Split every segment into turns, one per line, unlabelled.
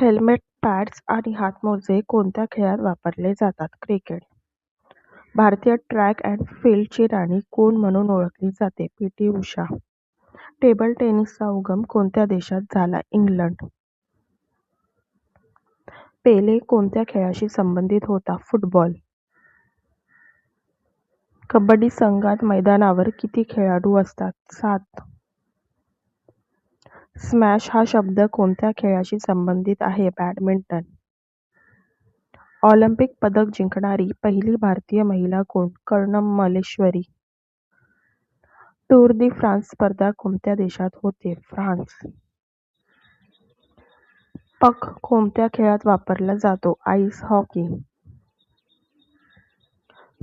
Helmet, pads आणि हातमोजे कोणत्या खेळात वापरले जातात? क्रिकेट. भारतीय ट्रॅक अँड फील्डची राणी कोण म्हणून ओळखली जाते? पी.टी. उषा. टेबल टेनिसचा उगम कोणत्या देशात झाला? इंग्लंड. पेले कोणत्या खेळाशी संबंधित होता? फुटबॉल. कबड्डी संघात मैदानावर किती खेळाडू असतात? 7. स्मॅश हा शब्द कोणत्या खेळाशी संबंधित आहे? बॅडमिंटन. ऑलिम्पिक पदक जिंकणारी पहिली भारतीय महिला कोण? कर्णम मल्लेश्वरी. टूर दी फ्रान्स स्पर्धा कोणत्या देशात होते? फ्रान्स. पक कोणत्या खेळात वापरला जातो? Ice hockey.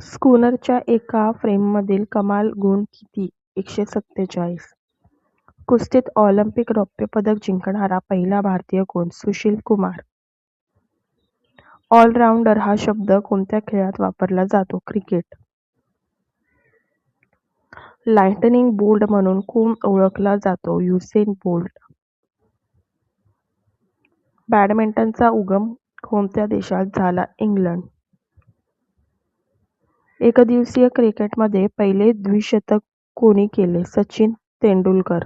स्कूनरच्या एका फ्रेममधील कमाल गुण किती? 147. कुस्तीत ऑलिम्पिक रौप्य पदक जिंकणारा पहिला भारतीय कोण? सुशील कुमार. ऑलराऊंडर हा शब्द कोणत्या खेळात वापरला जातो? क्रिकेट. लाइटनिंग बोल्ट म्हणून कोण ओळखला जातो? युसेन बोल्ट. बॅडमिंटनचा उगम कोणत्या देशात झाला? इंग्लंड. एकदिवसीय क्रिकेटमध्ये पहिले द्विशतक कोणी केले? सचिन तेंडुलकर.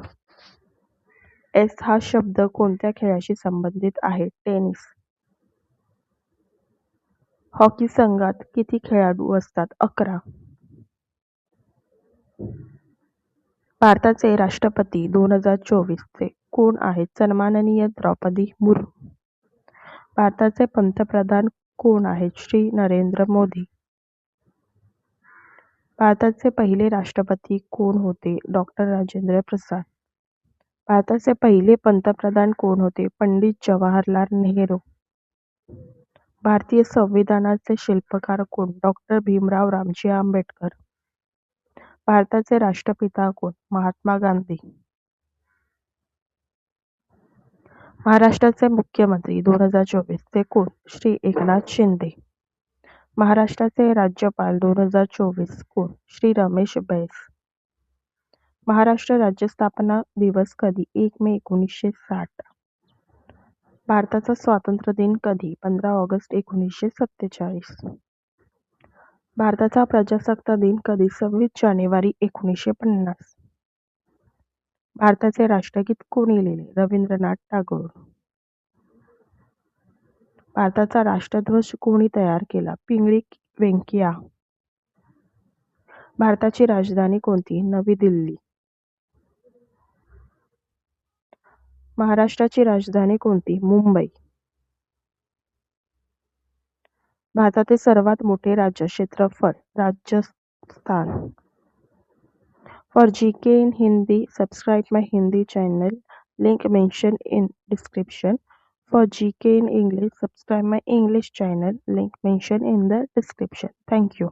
एस हा शब्द कोणत्या खेळाशी संबंधित आहे? टेनिस. हॉकी संघात किती खेळाडू असतात? 11. भारताचे राष्ट्रपती 2024 चे कोण आहेत? सन्माननीय द्रौपदी मुर्मू. भारताचे पंतप्रधान कोण आहेत? श्री नरेंद्र मोदी. भारताचे पहिले राष्ट्रपती कोण होते? डॉ. राजेंद्र प्रसाद. भारताचे पहिले पंतप्रधान कोण होते? पंडित जवाहरलाल नेहरू. भारतीय संविधानाचे शिल्पकार कोण? डॉ. भीमराव रामजी आंबेडकर. भारताचे राष्ट्रपिता कोण? महात्मा गांधी. महाराष्ट्राचे मुख्यमंत्री 2024 चे कोण? श्री एकनाथ शिंदे. महाराष्ट्राचे राज्यपाल 2024 कोण? श्री रमेश बैस. महाराष्ट्र राज्य स्थापना दिवस कधी? 1 मे 1960. भारताचा स्वातंत्र्य दिन कधी? 15 ऑगस्ट 1947. भारताचा प्रजासत्ताक दिन कधी? 26 जानेवारी 1950. भारताचे राष्ट्रगीत कोणी लिहिले? रवींद्रनाथ टागोर. भारताचा राष्ट्रध्वज कोणी तयार केला? पिंगळी व्यंकय्या. भारताची राजधानी कोणती? नवी दिल्ली. महाराष्ट्राची राजधानी कोणती? मुंबई. भारताचे सर्वात मोठे राज्य क्षेत्रफळ? Rajasthan. For GK in Hindi, subscribe my Hindi channel. Link mentioned in description. For GK in English, subscribe my English channel. Link mentioned in the description. Thank you.